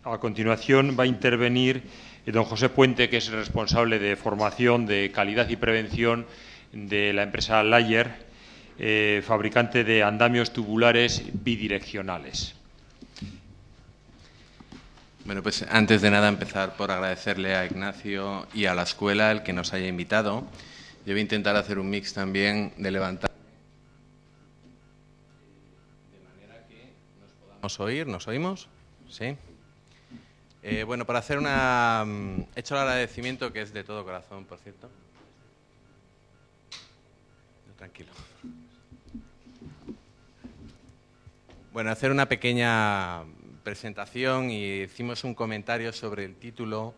A continuación va a intervenir don José Puente, que es el responsable de formación, de calidad y prevención de la empresa Layer, fabricante de andamios tubulares bidireccionales. Bueno, pues antes de nada empezar por agradecerle a Ignacio y a la escuela el que nos haya invitado. Yo voy a intentar hacer un mix también de levantar de manera que nos podamos oír. ¿Nos oímos? ¿Sí? Bueno, para hacer una... He hecho el agradecimiento, que es de todo corazón, por cierto. Tranquilo. Bueno, hacer una pequeña presentación y hicimos un comentario sobre el título.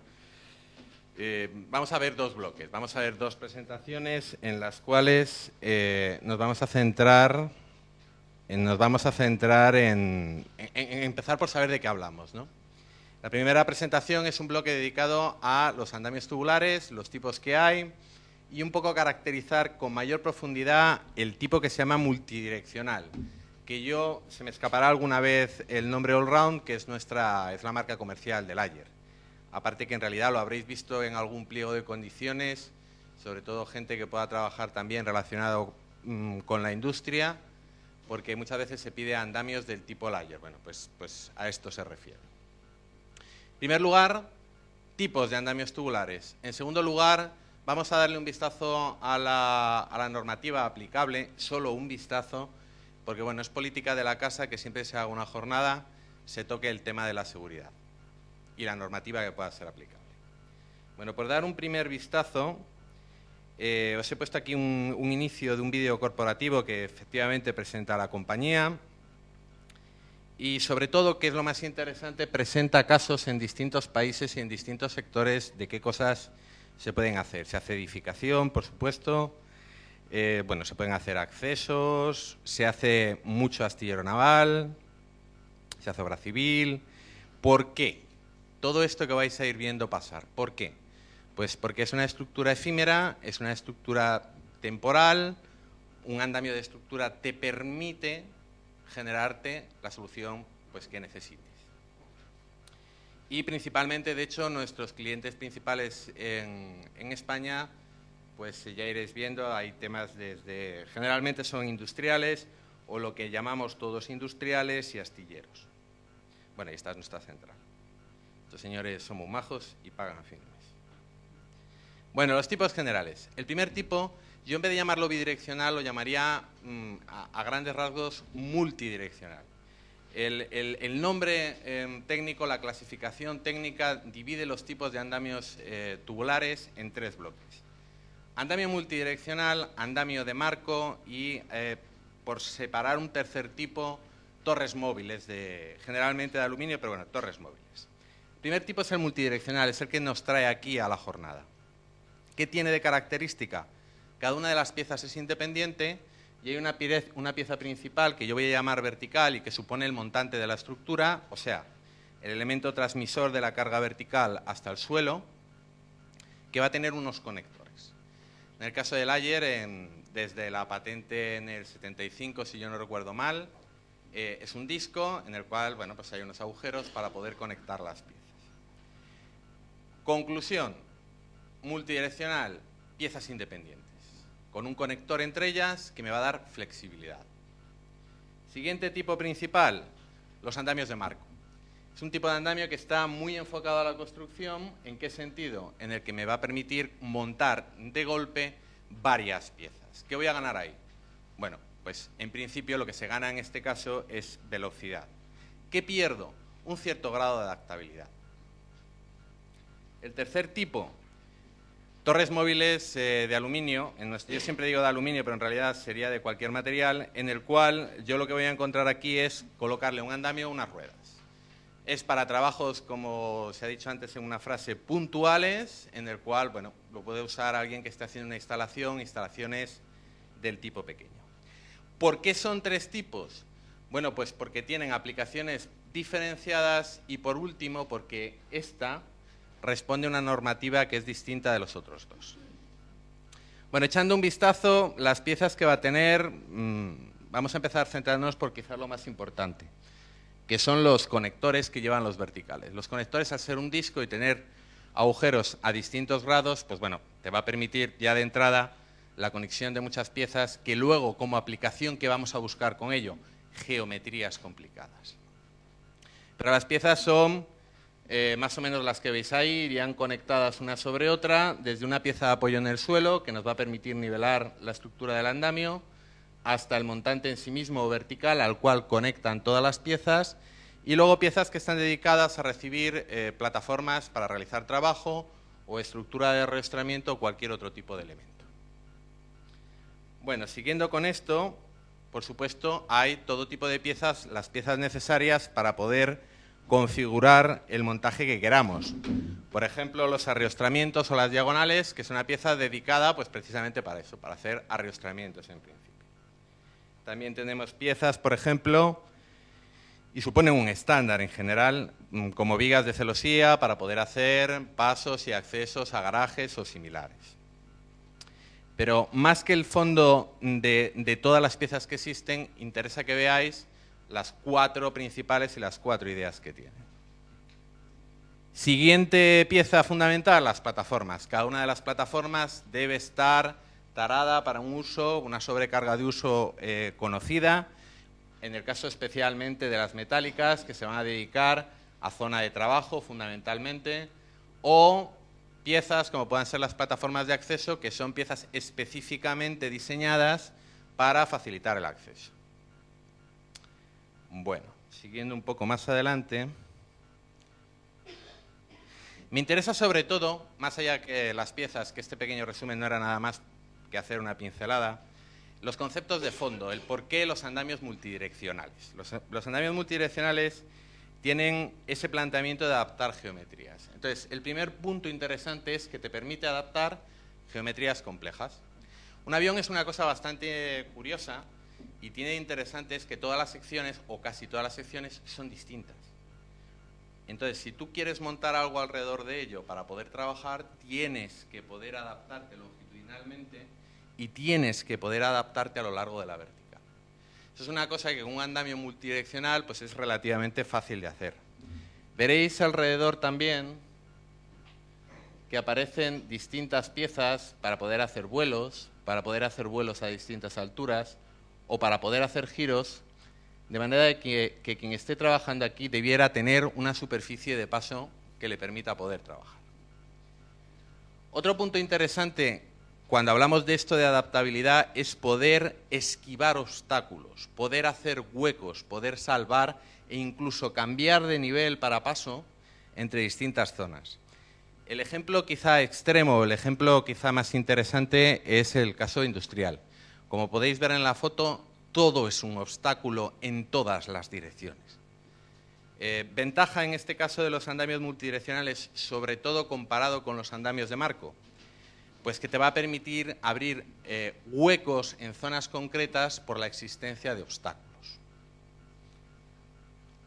Vamos a ver dos bloques, vamos a ver dos presentaciones en las cuales nos vamos a centrar en empezar por saber de qué hablamos, ¿no? La primera presentación es un bloque dedicado a los andamios tubulares, los tipos que hay y un poco caracterizar con mayor profundidad el tipo que se llama multidireccional, que se me escapará alguna vez el nombre Allround, que es la marca comercial de Layer. Aparte que en realidad lo habréis visto en algún pliego de condiciones, sobre todo gente que pueda trabajar también relacionado con la industria, porque muchas veces se pide andamios del tipo Layer. Bueno, pues a esto se refiere. En primer lugar, tipos de andamios tubulares. En segundo lugar, vamos a darle un vistazo a la normativa aplicable, solo un vistazo, porque bueno, es política de la casa que siempre se haga una jornada, se toque el tema de la seguridad y la normativa que pueda ser aplicable. Bueno, por dar un primer vistazo, os he puesto aquí un inicio de un vídeo corporativo que efectivamente presenta a la compañía y sobre todo, que es lo más interesante, presenta casos en distintos países y en distintos sectores de qué cosas se pueden hacer. Se hace edificación, por supuesto. Bueno, se pueden hacer accesos, se hace mucho astillero naval, se hace obra civil. ¿Por qué? Todo esto que vais a ir viendo pasar. ¿Por qué? Pues porque es una estructura efímera, es una estructura temporal, un andamio de estructura te permite generarte la solución pues, que necesites. Y principalmente, de hecho, nuestros clientes principales en España, pues ya iréis viendo, hay temas generalmente son industriales o lo que llamamos todos industriales y astilleros. Bueno, y esta es nuestra central. Estos señores son muy majos y pagan a fin de mes. Bueno, los tipos generales. El primer tipo, yo en vez de llamarlo bidireccional, lo llamaría a grandes rasgos multidireccional. El nombre técnico, la clasificación técnica, divide los tipos de andamios tubulares en tres bloques. Andamio multidireccional, andamio de marco y, por separar un tercer tipo, torres móviles, generalmente de aluminio, pero bueno, torres móviles. El primer tipo es el multidireccional, es el que nos trae aquí a la jornada. ¿Qué tiene de característica? Cada una de las piezas es independiente y hay una pieza principal que yo voy a llamar vertical y que supone el montante de la estructura, o sea, el elemento transmisor de la carga vertical hasta el suelo, que va a tener unos conectores. En el caso de Layer, desde la patente en el 75, si yo no recuerdo mal, es un disco en el cual, bueno, pues hay unos agujeros para poder conectar las piezas. Conclusión, multidireccional, piezas independientes, con un conector entre ellas que me va a dar flexibilidad. Siguiente tipo principal, los andamios de marco. Es un tipo de andamio que está muy enfocado a la construcción. ¿En qué sentido? En el que me va a permitir montar de golpe varias piezas. ¿Qué voy a ganar ahí? Bueno, pues en principio lo que se gana en este caso es velocidad. ¿Qué pierdo? Un cierto grado de adaptabilidad. El tercer tipo, torres móviles de aluminio. Yo siempre digo de aluminio, pero en realidad sería de cualquier material, en el cual yo lo que voy a encontrar aquí es colocarle un andamio o unas ruedas. Es para trabajos, como se ha dicho antes en una frase, puntuales, en el cual, bueno, lo puede usar alguien que esté haciendo una instalaciones del tipo pequeño. ¿Por qué son tres tipos? Bueno, pues porque tienen aplicaciones diferenciadas y, por último, porque esta responde a una normativa que es distinta de los otros dos. Bueno, echando un vistazo, las piezas que va a tener, vamos a empezar centrándonos por quizás lo más importante. que son los conectores que llevan los verticales. Los conectores, al ser un disco y tener agujeros a distintos grados, pues bueno, te va a permitir ya de entrada la conexión de muchas piezas que luego, como aplicación, ¿qué vamos a buscar con ello? Geometrías complicadas. Pero las piezas son más o menos las que veis ahí, irían conectadas una sobre otra, desde una pieza de apoyo en el suelo, que nos va a permitir nivelar la estructura del andamio, hasta el montante en sí mismo vertical, al cual conectan todas las piezas, y luego piezas que están dedicadas a recibir plataformas para realizar trabajo o estructura de arrastramiento o cualquier otro tipo de elemento. Bueno, siguiendo con esto, por supuesto, hay todo tipo de piezas, las piezas necesarias para poder configurar el montaje que queramos. Por ejemplo, los arrastramientos o las diagonales, que es una pieza dedicada pues precisamente para eso, para hacer arrastramientos en principio. También tenemos piezas, por ejemplo, y suponen un estándar en general, como vigas de celosía para poder hacer pasos y accesos a garajes o similares. Pero más que el fondo de todas las piezas que existen, interesa que veáis las 4 principales y las 4 ideas que tienen. Siguiente pieza fundamental, las plataformas. Cada una de las plataformas debe estar tarada para un uso, una sobrecarga de uso conocida, en el caso especialmente de las metálicas, que se van a dedicar a zona de trabajo fundamentalmente, o piezas como puedan ser las plataformas de acceso, que son piezas específicamente diseñadas para facilitar el acceso. Bueno, siguiendo un poco más adelante, me interesa sobre todo, más allá que las piezas, que este pequeño resumen no era nada más que hacer una pincelada, los conceptos de fondo, el por qué los andamios multidireccionales. Los andamios multidireccionales tienen ese planteamiento de adaptar geometrías. Entonces, el primer punto interesante es que te permite adaptar geometrías complejas. Un avión es una cosa bastante curiosa y tiene de interesante es que todas las secciones, o casi todas las secciones, son distintas. Entonces, si tú quieres montar algo alrededor de ello para poder trabajar, tienes que poder adaptarte longitudinalmente y tienes que poder adaptarte a lo largo de la vertical. Eso es una cosa que con un andamio multidireccional pues es relativamente fácil de hacer. Veréis alrededor también que aparecen distintas piezas para poder hacer vuelos a distintas alturas o para poder hacer giros, de manera que quien esté trabajando aquí debiera tener una superficie de paso que le permita poder trabajar. Otro punto interesante cuando hablamos de esto de adaptabilidad es poder esquivar obstáculos, poder hacer huecos, poder salvar e incluso cambiar de nivel para paso entre distintas zonas. El ejemplo quizá extremo, el ejemplo quizá más interesante es el caso industrial. Como podéis ver en la foto, todo es un obstáculo en todas las direcciones. Ventaja en este caso de los andamios multidireccionales, sobre todo comparado con los andamios de marco, pues que te va a permitir abrir huecos en zonas concretas por la existencia de obstáculos.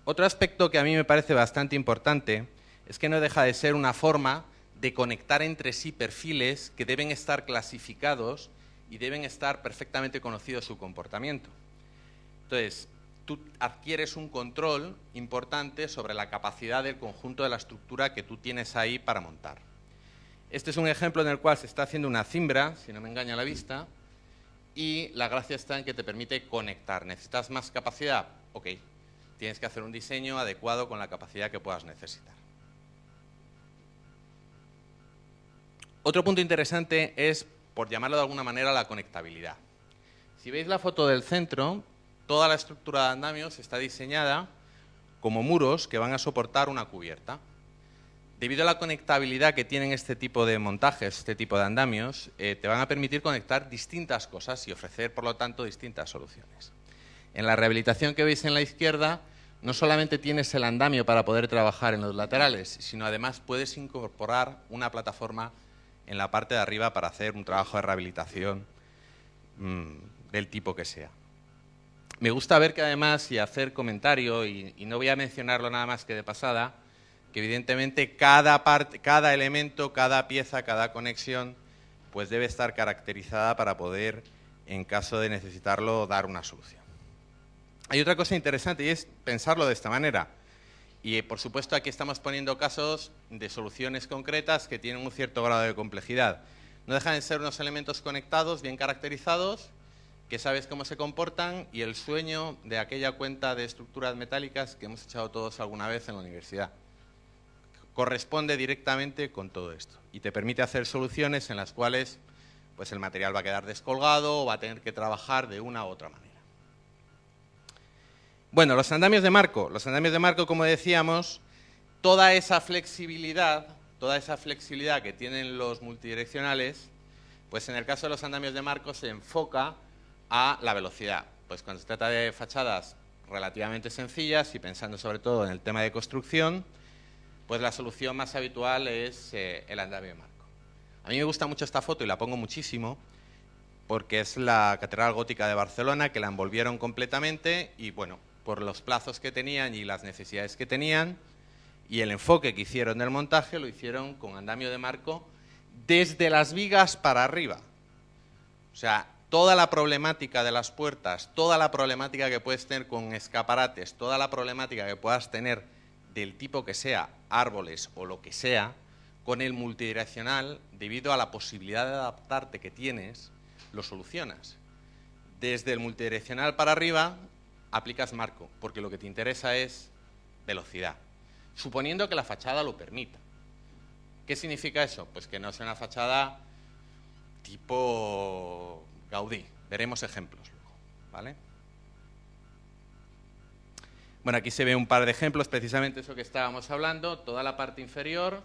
Otro aspecto que a mí me parece bastante importante es que no deja de ser una forma de conectar entre sí perfiles que deben estar clasificados y deben estar perfectamente conocidos su comportamiento. Entonces, tú adquieres un control importante sobre la capacidad del conjunto de la estructura que tú tienes ahí para montar. Este es un ejemplo en el cual se está haciendo una cimbra, si no me engaña la vista, y la gracia está en que te permite conectar. ¿Necesitas más capacidad? Ok, tienes que hacer un diseño adecuado con la capacidad que puedas necesitar. Otro punto interesante es, por llamarlo de alguna manera, la conectabilidad. Si veis la foto del centro, toda la estructura de andamios está diseñada como muros que van a soportar una cubierta. Debido a la conectabilidad que tienen este tipo de montajes, este tipo de andamios, te van a permitir conectar distintas cosas y ofrecer, por lo tanto, distintas soluciones. En la rehabilitación que veis en la izquierda, no solamente tienes el andamio para poder trabajar en los laterales, sino además puedes incorporar una plataforma en la parte de arriba para hacer un trabajo de rehabilitación del tipo que sea. Me gusta ver que además, y hacer comentario, y no voy a mencionarlo nada más que de pasada, que evidentemente cada elemento, cada pieza, cada conexión, pues debe estar caracterizada para poder, en caso de necesitarlo, dar una solución. Hay otra cosa interesante y es pensarlo de esta manera. Y, por supuesto, aquí estamos poniendo casos de soluciones concretas que tienen un cierto grado de complejidad. No dejan de ser unos elementos conectados, bien caracterizados, que sabes cómo se comportan, y el sueño de aquella cuenta de estructuras metálicas que hemos echado todos alguna vez en la universidad. Corresponde directamente con todo esto y te permite hacer soluciones en las cuales pues, el material va a quedar descolgado o va a tener que trabajar de una u otra manera. Bueno, los andamios de marco. Los andamios de marco, como decíamos, toda esa flexibilidad que tienen los multidireccionales, pues en el caso de los andamios de marco se enfoca a la velocidad. Pues cuando se trata de fachadas relativamente sencillas y pensando sobre todo en el tema de construcción, pues la solución más habitual es el andamio de marco. A mí me gusta mucho esta foto y la pongo muchísimo porque es la Catedral Gótica de Barcelona, que la envolvieron completamente y, bueno, por los plazos que tenían y las necesidades que tenían y el enfoque que hicieron del montaje, lo hicieron con andamio de marco desde las vigas para arriba. O sea, toda la problemática de las puertas, toda la problemática que puedes tener con escaparates, toda la problemática que puedas tener del tipo que sea, árboles o lo que sea, con el multidireccional, debido a la posibilidad de adaptarte que tienes, lo solucionas. Desde el multidireccional para arriba aplicas marco, porque lo que te interesa es velocidad, suponiendo que la fachada lo permita. ¿Qué significa eso? Pues que no sea una fachada tipo Gaudí. Veremos ejemplos luego, ¿vale? Bueno, aquí se ve un par de ejemplos, precisamente eso que estábamos hablando. Toda la parte inferior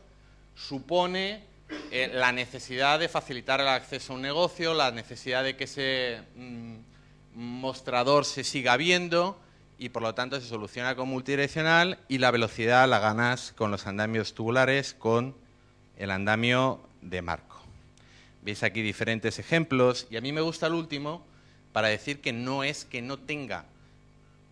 supone la necesidad de facilitar el acceso a un negocio, la necesidad de que ese mostrador se siga viendo y, por lo tanto, se soluciona con multidireccional y la velocidad la ganas con los andamios tubulares, con el andamio de marco. Veis aquí diferentes ejemplos y a mí me gusta el último para decir que no es que no tenga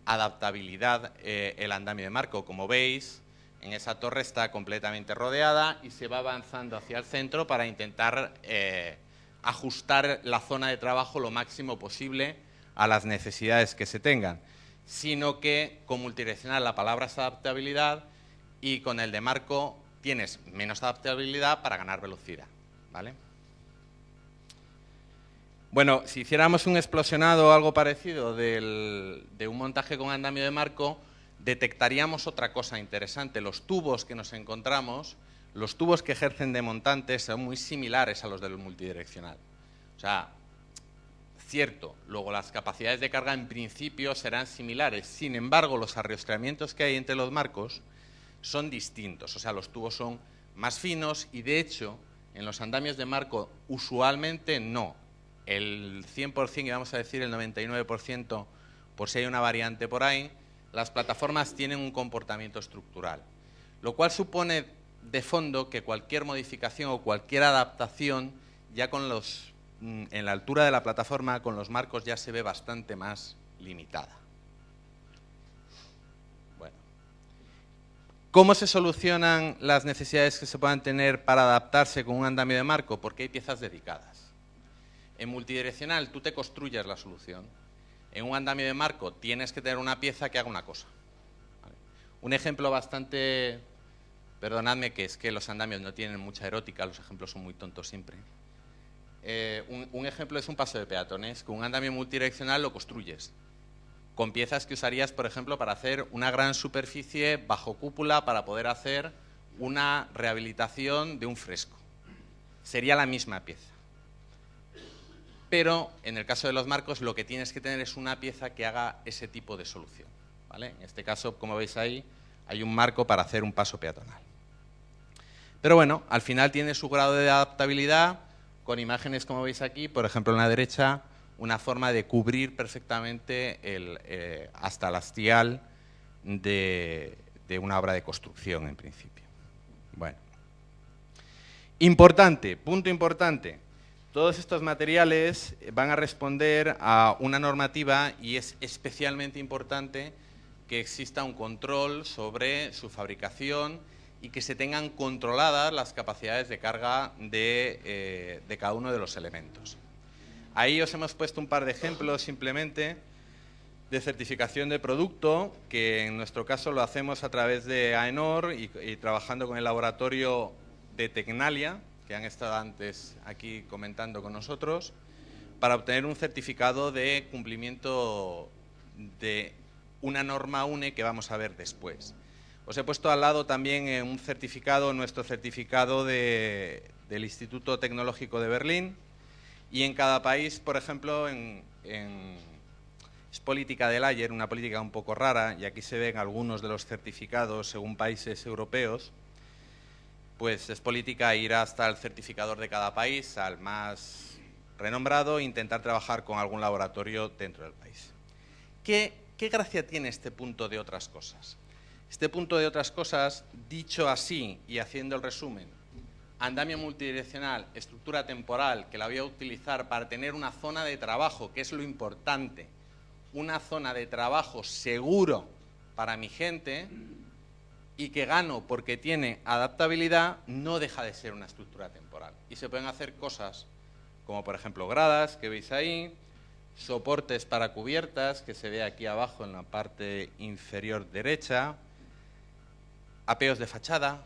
adaptabilidad el andamio de marco. Como veis, en esa torre está completamente rodeada y se va avanzando hacia el centro para intentar ajustar la zona de trabajo lo máximo posible a las necesidades que se tengan, sino que con multidireccional la palabra es adaptabilidad y con el de marco tienes menos adaptabilidad para ganar velocidad, ¿vale? Bueno, si hiciéramos un explosionado o algo parecido de un montaje con andamio de marco, detectaríamos otra cosa interesante. Los tubos que nos encontramos, los tubos que ejercen de montantes son muy similares a los del multidireccional. O sea, cierto, luego las capacidades de carga en principio serán similares. Sin embargo, los arrastramientos que hay entre los marcos son distintos. O sea, los tubos son más finos y, de hecho, en los andamios de marco usualmente no. El 100%, y vamos a decir el 99%, por si hay una variante por ahí, las plataformas tienen un comportamiento estructural, lo cual supone de fondo que cualquier modificación o cualquier adaptación ya en la altura de la plataforma con los marcos ya se ve bastante más limitada. Bueno, ¿cómo se solucionan las necesidades que se puedan tener para adaptarse con un andamio de marco? Porque hay piezas dedicadas. En multidireccional tú te construyes la solución. En un andamio de marco tienes que tener una pieza que haga una cosa. ¿Vale? Un ejemplo bastante... Perdonadme que es que los andamios no tienen mucha erótica, los ejemplos son muy tontos siempre. Un ejemplo es un paso de peatones. Con un andamio multidireccional lo construyes con piezas que usarías, por ejemplo, para hacer una gran superficie bajo cúpula para poder hacer una rehabilitación de un fresco. Sería la misma pieza. Pero en el caso de los marcos lo que tienes que tener es una pieza que haga ese tipo de solución, ¿vale? En este caso, como veis ahí, hay un marco para hacer un paso peatonal. Pero bueno, al final tiene su grado de adaptabilidad con imágenes como veis aquí, por ejemplo en la derecha, una forma de cubrir perfectamente hasta el hastial de una obra de construcción en principio. Bueno, importante, punto importante. Todos estos materiales van a responder a una normativa y es especialmente importante que exista un control sobre su fabricación y que se tengan controladas las capacidades de carga de cada uno de los elementos. Ahí os hemos puesto un par de ejemplos simplemente de certificación de producto, que en nuestro caso lo hacemos a través de AENOR y trabajando con el laboratorio de Tecnalia, que han estado antes aquí comentando con nosotros, para obtener un certificado de cumplimiento de una norma UNE que vamos a ver después. Os he puesto al lado también un certificado, nuestro certificado del Instituto Tecnológico de Berlín, y en cada país, por ejemplo, es política del Layer, una política un poco rara, y aquí se ven algunos de los certificados según países europeos. Pues es política ir hasta el certificador de cada país, al más renombrado, e intentar trabajar con algún laboratorio dentro del país. ¿Qué gracia tiene este punto de otras cosas? Este punto de otras cosas, dicho así y haciendo el resumen, andamio multidireccional, estructura temporal, que la voy a utilizar para tener una zona de trabajo, que es lo importante, una zona de trabajo seguro para mi gente y que gano porque tiene adaptabilidad, no deja de ser una estructura temporal. Y se pueden hacer cosas como, por ejemplo, gradas, que veis ahí, soportes para cubiertas, que se ve aquí abajo en la parte inferior derecha, apeos de fachada,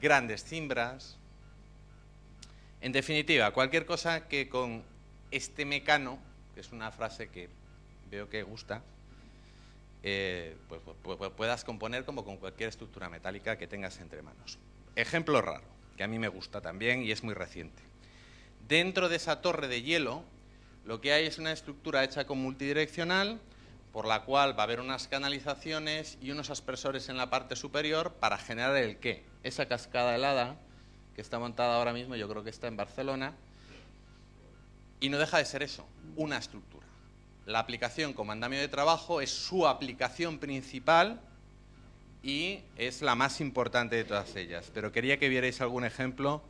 grandes cimbras. En definitiva, cualquier cosa que con este mecano, que es una frase que veo que gusta, pues puedas componer como con cualquier estructura metálica que tengas entre manos. Ejemplo raro, que a mí me gusta también y es muy reciente. Dentro de esa torre de hielo, lo que hay es una estructura hecha con multidireccional, por la cual va a haber unas canalizaciones y unos aspersores en la parte superior para generar el qué. Esa cascada helada, que está montada ahora mismo, yo creo que está en Barcelona, y no deja de ser eso, una estructura. La aplicación como andamio de trabajo es su aplicación principal y es la más importante de todas ellas, pero quería que vierais algún ejemplo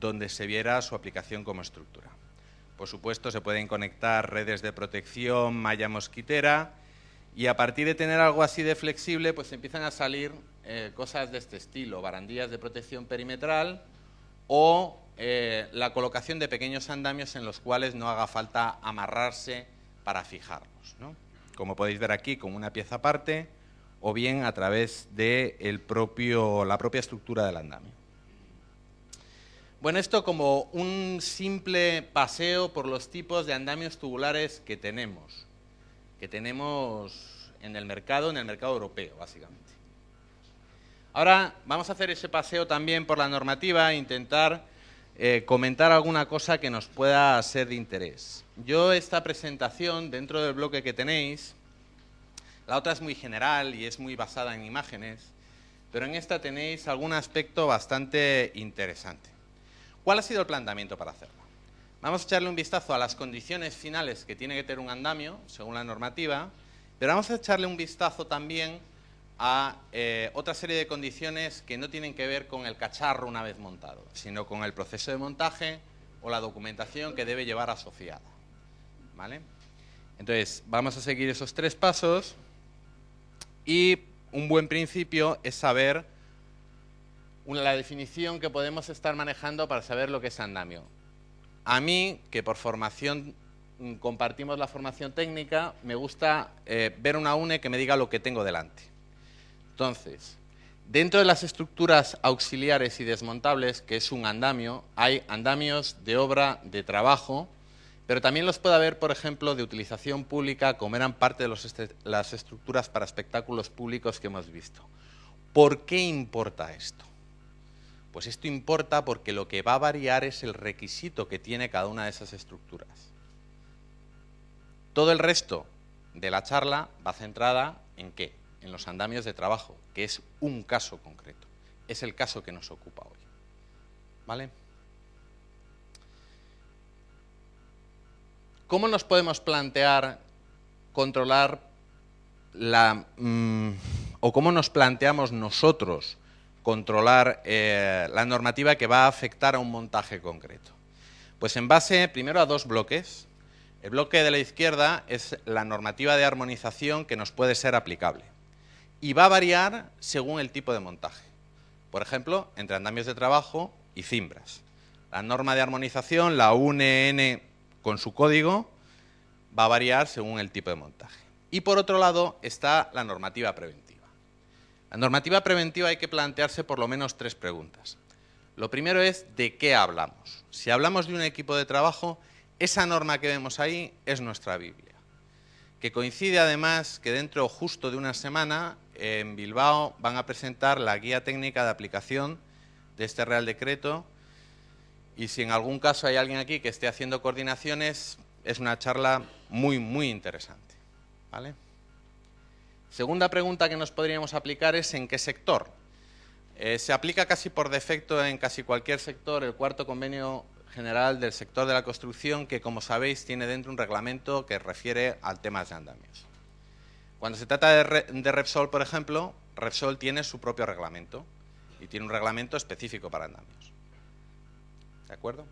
donde se viera su aplicación como estructura. Por supuesto, se pueden conectar redes de protección, malla mosquitera, y a partir de tener algo así de flexible, pues empiezan a salir cosas de este estilo, barandillas de protección perimetral o la colocación de pequeños andamios en los cuales no haga falta amarrarse para fijarlos, ¿no? Como podéis ver aquí, con una pieza aparte o bien a través de la propia estructura del andamio. Bueno, esto como un simple paseo por los tipos de andamios tubulares que tenemos en el mercado europeo, básicamente. Ahora vamos a hacer ese paseo también por la normativa e intentar comentar alguna cosa que nos pueda ser de interés. Yo esta presentación, dentro del bloque que tenéis, la otra es muy general y es muy basada en imágenes, pero en esta tenéis algún aspecto bastante interesante. ¿Cuál ha sido el planteamiento para hacerlo? Vamos a echarle un vistazo a las condiciones finales que tiene que tener un andamio, según la normativa, pero vamos a echarle un vistazo también a otra serie de condiciones que no tienen que ver con el cacharro una vez montado, sino con el proceso de montaje o la documentación que debe llevar asociada, ¿vale? Entonces, vamos a seguir esos 3 pasos y un buen principio es saber la definición que podemos estar manejando para saber lo que es andamio. A mí, que por formación compartimos la formación técnica, me gusta ver una UNE que me diga lo que tengo delante. Entonces, dentro de las estructuras auxiliares y desmontables, que es un andamio, hay andamios de obra, de trabajo, pero también los puede haber, por ejemplo, de utilización pública, como eran parte de las estructuras para espectáculos públicos que hemos visto. ¿Por qué importa esto? Pues esto importa porque lo que va a variar es el requisito que tiene cada una de esas estructuras. Todo el resto de la charla va centrada ¿en qué? En los andamios de trabajo, que es un caso concreto. Es el caso que nos ocupa hoy. ¿Vale? ¿Cómo nos podemos plantear controlar o cómo nos planteamos nosotros controlar la normativa que va a afectar a un montaje concreto? Pues en base, primero, a 2 bloques. El bloque de la izquierda es la normativa de armonización que nos puede ser aplicable y va a variar según el tipo de montaje. Por ejemplo, entre andamios de trabajo y cimbras. La norma de armonización, la UNE-N con su código, va a variar según el tipo de montaje. Y por otro lado está la normativa preventiva. La normativa preventiva hay que plantearse por lo menos 3 preguntas. Lo primero es ¿de qué hablamos? Si hablamos de un equipo de trabajo, esa norma que vemos ahí es nuestra Biblia. Que coincide además que dentro justo de una semana en Bilbao van a presentar la guía técnica de aplicación de este Real Decreto, y si en algún caso hay alguien aquí que esté haciendo coordinaciones, es una charla muy, muy interesante, ¿vale? Segunda pregunta que nos podríamos aplicar es ¿en qué sector? Se aplica casi por defecto en casi cualquier sector el 4º Convenio General del sector de la construcción, que como sabéis tiene dentro un reglamento que refiere al tema de andamios. Cuando se trata de Repsol, por ejemplo, Repsol tiene su propio reglamento y tiene un reglamento específico para andamios. ¿De acuerdo?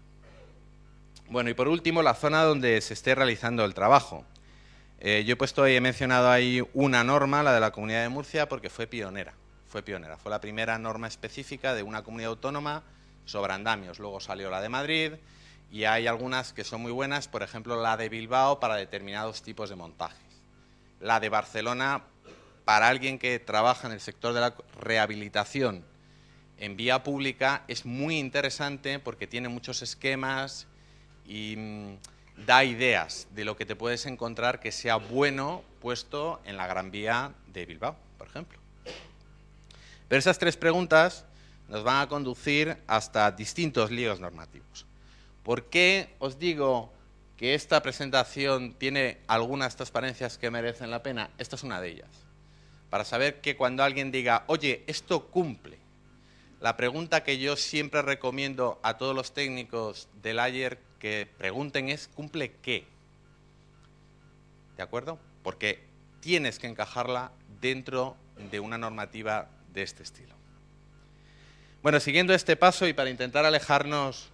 Bueno, y por último, la zona donde se esté realizando el trabajo. He mencionado ahí una norma, la de la Comunidad de Murcia, porque fue pionera. Fue la primera norma específica de una comunidad autónoma sobre andamios. Luego salió la de Madrid y hay algunas que son muy buenas, por ejemplo, la de Bilbao para determinados tipos de montajes. La de Barcelona, para alguien que trabaja en el sector de la rehabilitación en vía pública, es muy interesante porque tiene muchos esquemas y da ideas de lo que te puedes encontrar que sea bueno puesto en la Gran Vía de Bilbao, por ejemplo. Pero esas 3 preguntas nos van a conducir hasta distintos líos normativos. ¿Por qué os digo que esta presentación tiene algunas transparencias que merecen la pena? Esta es una de ellas. Para saber que cuando alguien diga, oye, esto cumple, la pregunta que yo siempre recomiendo a todos los técnicos del Layer que pregunten es, ¿cumple qué? ¿De acuerdo? Porque tienes que encajarla dentro de una normativa de este estilo. Bueno, siguiendo este paso y para intentar alejarnos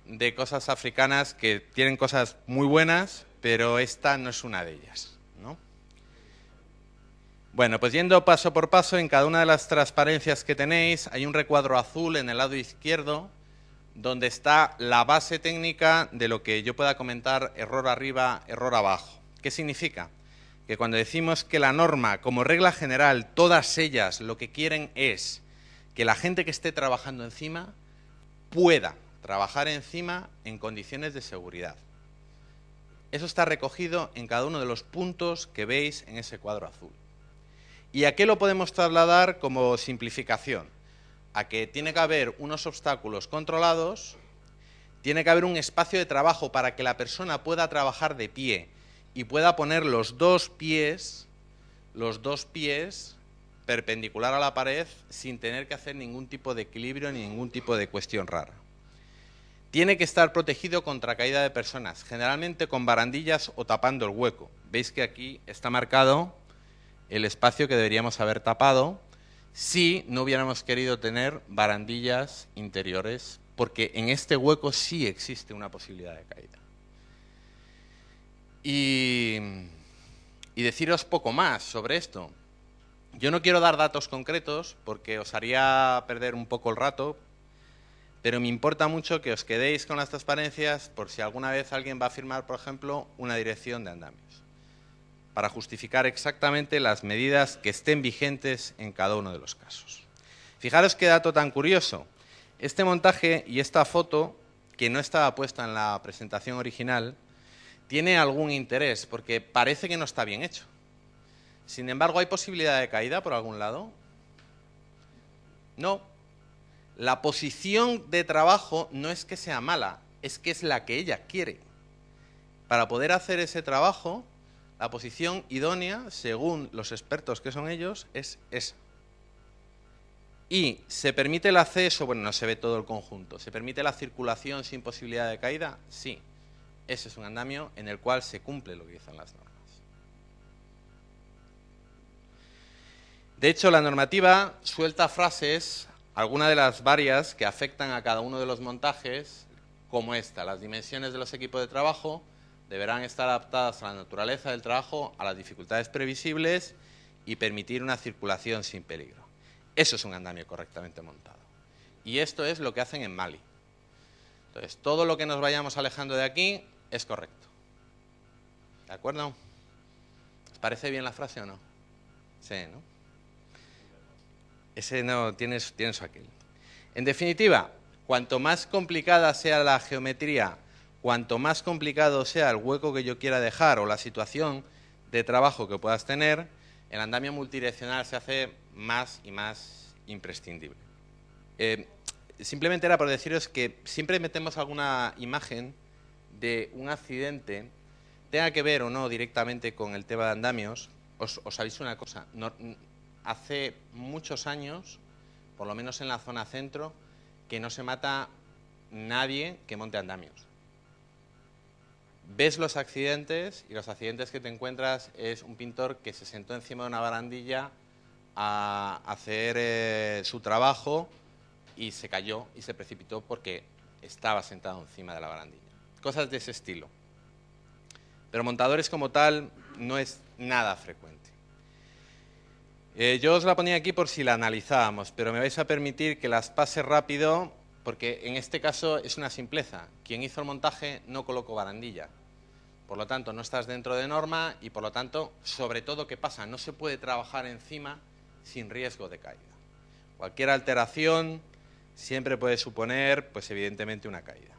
de cosas africanas que tienen cosas muy buenas, pero esta no es una de ellas, ¿no? Bueno, pues yendo paso por paso, en cada una de las transparencias que tenéis hay un recuadro azul en el lado izquierdo donde está la base técnica de lo que yo pueda comentar error arriba, error abajo. ¿Qué significa? Que cuando decimos que la norma, como regla general, todas ellas lo que quieren es que la gente que esté trabajando encima pueda trabajar encima en condiciones de seguridad. Eso está recogido en cada uno de los puntos que veis en ese cuadro azul. ¿Y a qué lo podemos trasladar como simplificación? A que tiene que haber unos obstáculos controlados, tiene que haber un espacio de trabajo para que la persona pueda trabajar de pie y pueda poner los dos pies perpendicular a la pared sin tener que hacer ningún tipo de equilibrio ni ningún tipo de cuestión rara. Tiene que estar protegido contra caída de personas, generalmente con barandillas o tapando el hueco. Veis que aquí está marcado el espacio que deberíamos haber tapado si no hubiéramos querido tener barandillas interiores, porque en este hueco sí existe una posibilidad de caída. Y deciros poco más sobre esto. Yo no quiero dar datos concretos porque os haría perder un poco el rato, pero me importa mucho que os quedéis con las transparencias por si alguna vez alguien va a firmar, por ejemplo, una dirección de andamios, para justificar exactamente las medidas que estén vigentes en cada uno de los casos. Fijaros qué dato tan curioso. Este montaje y esta foto, que no estaba puesta en la presentación original, tiene algún interés, porque parece que no está bien hecho. Sin embargo, ¿hay posibilidad de caída por algún lado? No. La posición de trabajo no es que sea mala, es que es la que ella quiere. Para poder hacer ese trabajo, la posición idónea, según los expertos que son ellos, es esa. Y se permite el acceso, bueno, no se ve todo el conjunto, ¿se permite la circulación sin posibilidad de caída? Sí. Ese es un andamio en el cual se cumple lo que dicen las normas. De hecho, la normativa suelta frases, algunas de las varias que afectan a cada uno de los montajes, como esta: las dimensiones de los equipos de trabajo deberán estar adaptadas a la naturaleza del trabajo, a las dificultades previsibles y permitir una circulación sin peligro. Eso es un andamio correctamente montado. Y esto es lo que hacen en Mali. Entonces, todo lo que nos vayamos alejando de aquí es correcto. ¿De acuerdo? ¿Os parece bien la frase o no? Sí, ¿no? Ese no, tienes aquel. En definitiva, cuanto más complicada sea la geometría, cuanto más complicado sea el hueco que yo quiera dejar o la situación de trabajo que puedas tener, el andamio multidireccional se hace más y más imprescindible. Simplemente era por deciros que siempre metemos alguna imagen de un accidente, tenga que ver o no directamente con el tema de andamios. Os aviso una cosa, hace muchos años, por lo menos en la zona centro, que no se mata nadie que monte andamios. Ves los accidentes y los accidentes que te encuentras es un pintor que se sentó encima de una barandilla a hacer su trabajo y se cayó y se precipitó porque estaba sentado encima de la barandilla. Cosas de ese estilo. Pero montadores como tal no es nada frecuente. Yo os la ponía aquí por si la analizábamos, pero me vais a permitir que las pase rápido, porque en este caso es una simpleza. Quien hizo el montaje no colocó barandilla. Por lo tanto, no estás dentro de norma y, por lo tanto, sobre todo, ¿qué pasa? No se puede trabajar encima sin riesgo de caída. Cualquier alteración siempre puede suponer, pues evidentemente, una caída.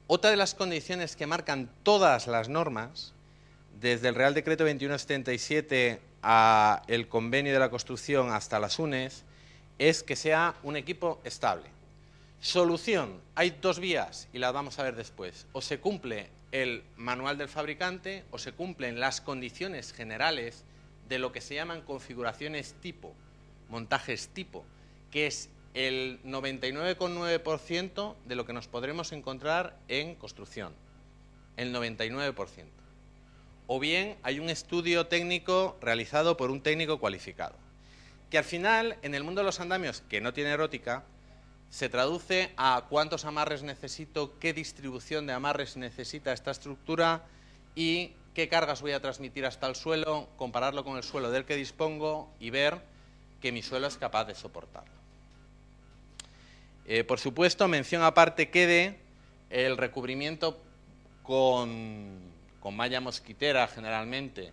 Otra de las condiciones que marcan todas las normas, desde el Real Decreto 2177 a el Convenio de la Construcción hasta las UNES, es que sea un equipo estable. Solución, hay dos vías y las vamos a ver después. O se cumple el manual del fabricante o se cumplen las condiciones generales de lo que se llaman configuraciones tipo, montajes tipo, que es el 99,9% de lo que nos podremos encontrar en construcción, el 99%. O bien hay un estudio técnico realizado por un técnico cualificado, que al final, en el mundo de los andamios, que no tiene erótica, se traduce a cuántos amarres necesito, qué distribución de amarres necesita esta estructura y qué cargas voy a transmitir hasta el suelo, compararlo con el suelo del que dispongo y ver que mi suelo es capaz de soportarlo. Por supuesto, mención aparte quede el recubrimiento con malla mosquitera generalmente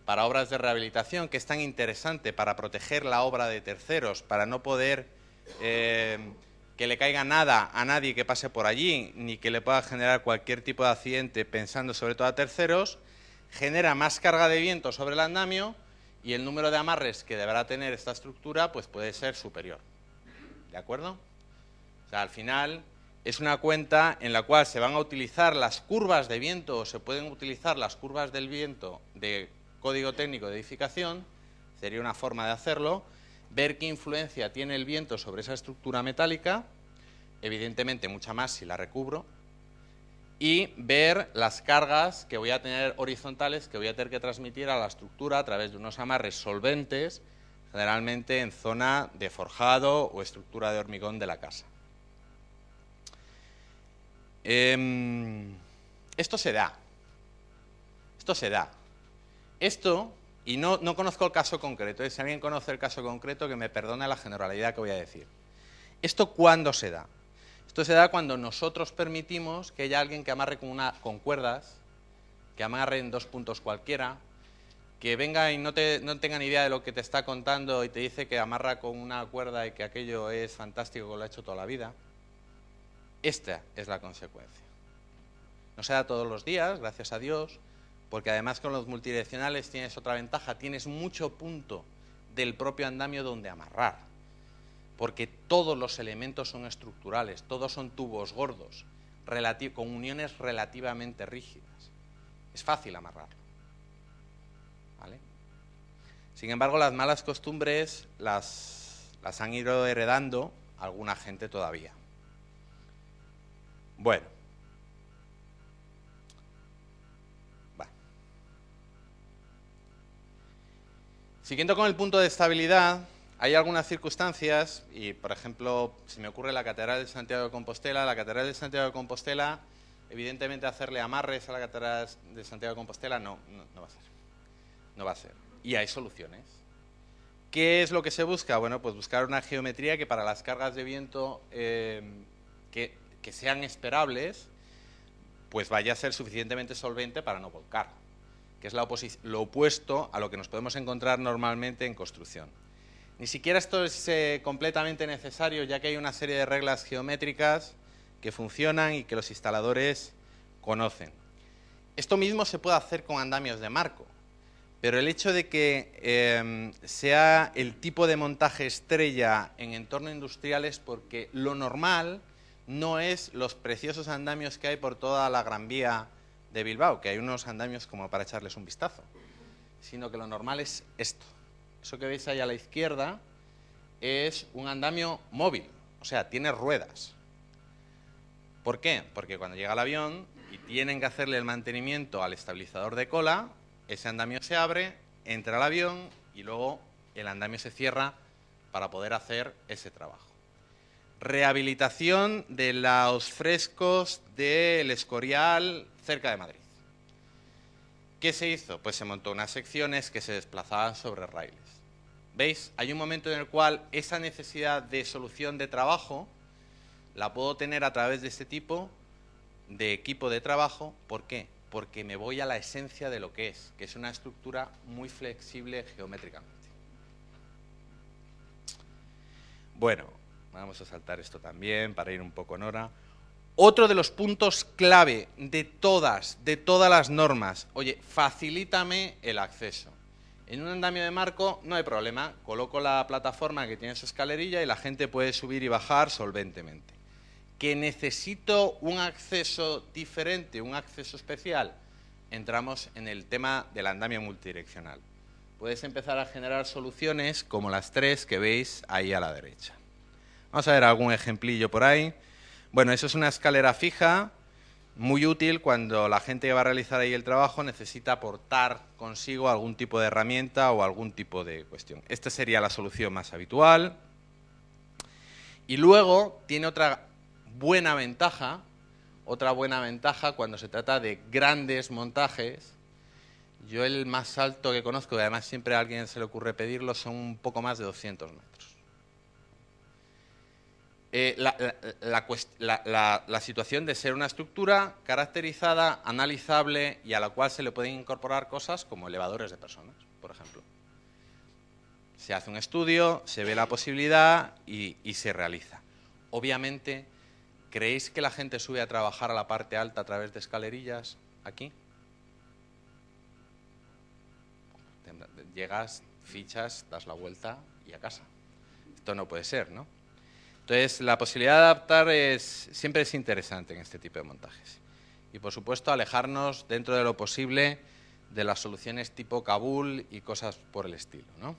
para obras de rehabilitación, que es tan interesante para proteger la obra de terceros, para no poder que le caiga nada a nadie que pase por allí, ni que le pueda generar cualquier tipo de accidente pensando sobre todo a terceros, genera más carga de viento sobre el andamio y el número de amarres que deberá tener esta estructura pues puede ser superior. ¿De acuerdo? O sea, al final es una cuenta en la cual se van a utilizar las curvas de viento o se pueden utilizar las curvas del viento de código técnico de edificación, sería una forma de hacerlo, ver qué influencia tiene el viento sobre esa estructura metálica, evidentemente mucha más si la recubro, y ver las cargas que voy a tener horizontales que voy a tener que transmitir a la estructura a través de unos amarres solventes, generalmente en zona de forjado o estructura de hormigón de la casa. Esto se da. Y no conozco el caso concreto, si alguien conoce el caso concreto, que me perdone la generalidad que voy a decir. ¿Esto cuándo se da? Esto se da cuando nosotros permitimos que haya alguien que amarre con cuerdas, que amarre en 2 puntos cualquiera, que venga y no tenga ni idea de lo que te está contando y te dice que amarra con una cuerda y que aquello es fantástico, que lo ha hecho toda la vida. Esta es la consecuencia. No se da todos los días, gracias a Dios, porque además con los multidireccionales tienes otra ventaja, tienes mucho punto del propio andamio donde amarrar, porque todos los elementos son estructurales, todos son tubos gordos, con uniones relativamente rígidas. Es fácil amarrarlo. ¿Vale? Sin embargo, las malas costumbres las han ido heredando alguna gente todavía. Bueno. Siguiendo con el punto de estabilidad, hay algunas circunstancias, y por ejemplo, se me ocurre la Catedral de Santiago de Compostela. La Catedral de Santiago de Compostela, evidentemente hacerle amarres a la Catedral de Santiago de Compostela no va a ser. No va a ser. Y hay soluciones. ¿Qué es lo que se busca? Bueno, pues buscar una geometría que para las cargas de viento que sean esperables, pues vaya a ser suficientemente solvente para no volcar. que es lo opuesto a lo que nos podemos encontrar normalmente en construcción. Ni siquiera esto es completamente necesario, ya que hay una serie de reglas geométricas que funcionan y que los instaladores conocen. Esto mismo se puede hacer con andamios de marco, pero el hecho de que sea el tipo de montaje estrella en entorno industrial es porque lo normal no es los preciosos andamios que hay por toda la Gran Vía de Bilbao, que hay unos andamios como para echarles un vistazo, sino que lo normal es esto. Eso que veis ahí a la izquierda es un andamio móvil, o sea, tiene ruedas. ¿Por qué? Porque cuando llega el avión y tienen que hacerle el mantenimiento al estabilizador de cola, ese andamio se abre, entra al avión y luego el andamio se cierra para poder hacer ese trabajo. Rehabilitación de los frescos del Escorial cerca de Madrid. ¿Qué se hizo? Pues se montó unas secciones que se desplazaban sobre raíles. ¿Veis? Hay un momento en el cual esa necesidad de solución de trabajo la puedo tener a través de este tipo de equipo de trabajo. ¿Por qué? Porque me voy a la esencia de lo que es una estructura muy flexible geométricamente. Bueno, vamos a saltar esto también para ir un poco en hora. Otro de los puntos clave de todas las normas, oye, facilítame el acceso. En un andamio de marco no hay problema, coloco la plataforma que tiene su escalerilla y la gente puede subir y bajar solventemente. ¿Que necesito un acceso diferente, un acceso especial? Entramos en el tema del andamio multidireccional. Puedes empezar a generar soluciones como las tres que veis ahí a la derecha. Vamos a ver algún ejemplillo por ahí. Bueno, eso es una escalera fija, muy útil cuando la gente que va a realizar ahí el trabajo necesita portar consigo algún tipo de herramienta o algún tipo de cuestión. Esta sería la solución más habitual. Y luego tiene otra buena ventaja cuando se trata de grandes montajes. Yo el más alto que conozco, y además siempre a alguien se le ocurre pedirlo, son un poco más de 200 metros. La situación de ser una estructura caracterizada, analizable y a la cual se le pueden incorporar cosas como elevadores de personas, por ejemplo. Se hace un estudio, se ve la posibilidad y se realiza. Obviamente, ¿creéis que la gente sube a trabajar a la parte alta a través de escalerillas aquí? Llegas, fichas, das la vuelta y a casa. Esto no puede ser, ¿no? Entonces, la posibilidad de adaptar siempre es interesante en este tipo de montajes. Y, por supuesto, alejarnos dentro de lo posible de las soluciones tipo Kabul y cosas por el estilo, ¿no?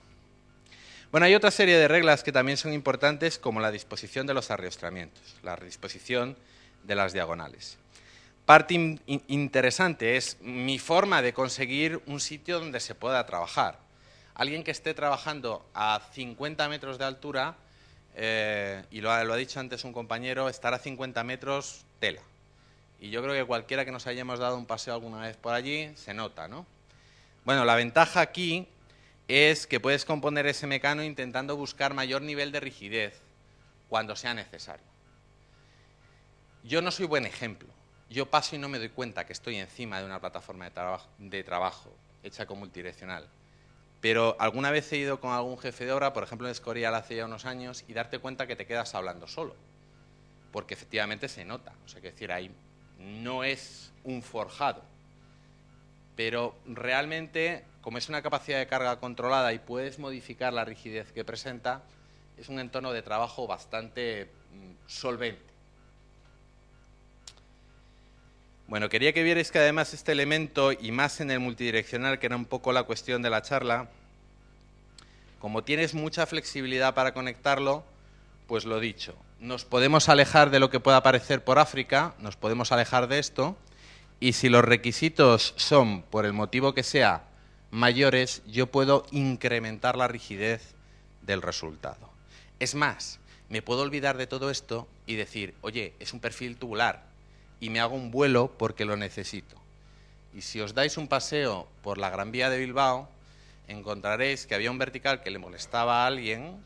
Bueno, hay otra serie de reglas que también son importantes, como la disposición de los arriostramientos, la disposición de las diagonales. Parte interesante es mi forma de conseguir un sitio donde se pueda trabajar. Alguien que esté trabajando a 50 metros de altura, y lo ha dicho antes un compañero, estar a 50 metros, tela. Y yo creo que cualquiera que nos hayamos dado un paseo alguna vez por allí, se nota, ¿no? Bueno, la ventaja aquí es que puedes componer ese mecano intentando buscar mayor nivel de rigidez cuando sea necesario. Yo no soy buen ejemplo. Yo paso y no me doy cuenta que estoy encima de una plataforma de trabajo hecha con multidireccional. Pero alguna vez he ido con algún jefe de obra, por ejemplo en Escorial hace ya unos años, y darte cuenta que te quedas hablando solo. Porque efectivamente se nota. O sea, que decir, ahí no es un forjado. Pero realmente, como es una capacidad de carga controlada y puedes modificar la rigidez que presenta, es un entorno de trabajo bastante solvente. Bueno, quería que vierais que además este elemento, y más en el multidireccional, que era un poco la cuestión de la charla, como tienes mucha flexibilidad para conectarlo, pues lo dicho, nos podemos alejar de lo que pueda aparecer por África, nos podemos alejar de esto, y si los requisitos son, por el motivo que sea, mayores, yo puedo incrementar la rigidez del resultado. Es más, me puedo olvidar de todo esto y decir, oye, es un perfil tubular y me hago un vuelo porque lo necesito. Y si os dais un paseo por la Gran Vía de Bilbao, encontraréis que había un vertical que le molestaba a alguien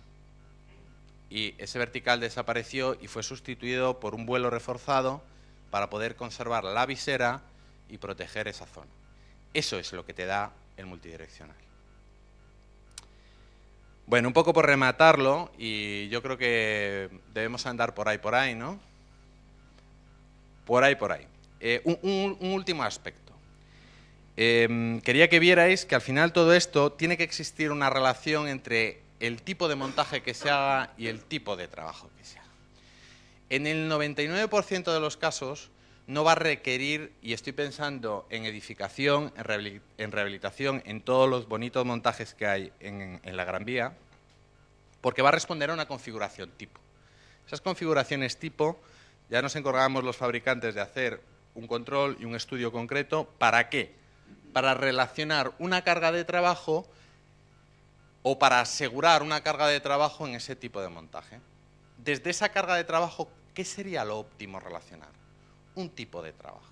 y ese vertical desapareció y fue sustituido por un vuelo reforzado para poder conservar la visera y proteger esa zona. Eso es lo que te da el multidireccional. Bueno, un poco por rematarlo, y yo creo que debemos andar por ahí, ¿no? Por ahí. Un último aspecto. Quería que vierais que al final todo esto tiene que existir una relación entre el tipo de montaje que se haga y el tipo de trabajo que se haga. En el 99% de los casos no va a requerir, y estoy pensando en edificación, en rehabilitación, en todos los bonitos montajes que hay en la Gran Vía, porque va a responder a una configuración tipo. Esas configuraciones tipo ya nos encargamos los fabricantes de hacer un control y un estudio concreto. ¿Para qué? Para relacionar una carga de trabajo o para asegurar una carga de trabajo en ese tipo de montaje. Desde esa carga de trabajo, ¿qué sería lo óptimo relacionar? Un tipo de trabajo.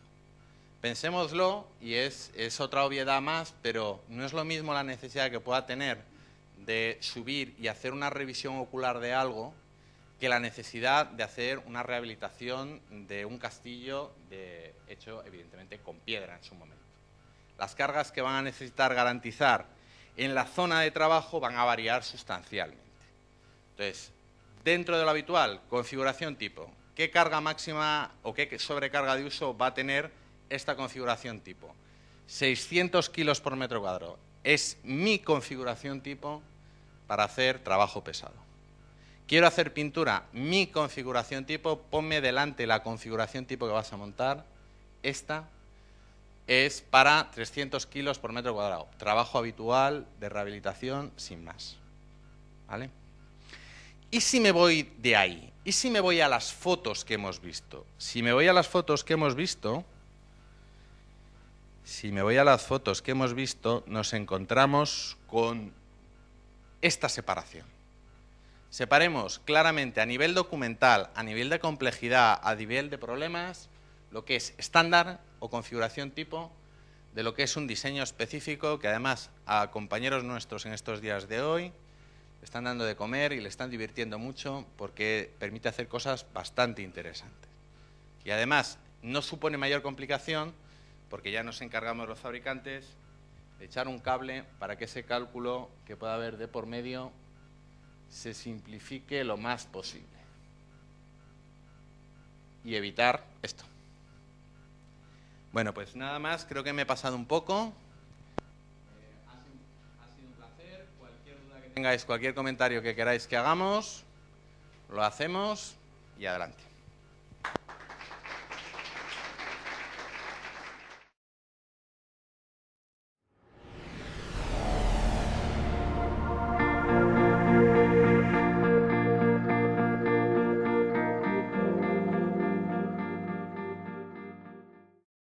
Pensémoslo, y es otra obviedad más, pero no es lo mismo la necesidad que pueda tener de subir y hacer una revisión ocular de algo que la necesidad de hacer una rehabilitación de un castillo hecho, evidentemente, con piedra en su momento. Las cargas que van a necesitar garantizar en la zona de trabajo van a variar sustancialmente. Entonces, dentro de lo habitual, configuración tipo. ¿Qué carga máxima o qué sobrecarga de uso va a tener esta configuración tipo? 600 kilos por metro cuadrado. Es mi configuración tipo para hacer trabajo pesado. Quiero hacer pintura, mi configuración tipo, ponme delante la configuración tipo que vas a montar. Esta es para 300 kilos por metro cuadrado. Trabajo habitual de rehabilitación sin más. ¿Vale? ¿Y si me voy de ahí? ¿Y si me voy a las fotos que hemos visto? Si me voy a las fotos que hemos visto, nos encontramos con esta separación. Separemos claramente a nivel documental, a nivel de complejidad, a nivel de problemas, lo que es estándar o configuración tipo de lo que es un diseño específico que además a compañeros nuestros en estos días de hoy le están dando de comer y le están divirtiendo mucho porque permite hacer cosas bastante interesantes. Y además no supone mayor complicación porque ya nos encargamos los fabricantes de echar un cable para que ese cálculo que pueda haber de por medio se simplifique lo más posible y evitar esto. Bueno, pues nada más, creo que me he pasado un poco. Ha sido un placer. Cualquier duda que tengáis, cualquier comentario que queráis que hagamos, lo hacemos y adelante.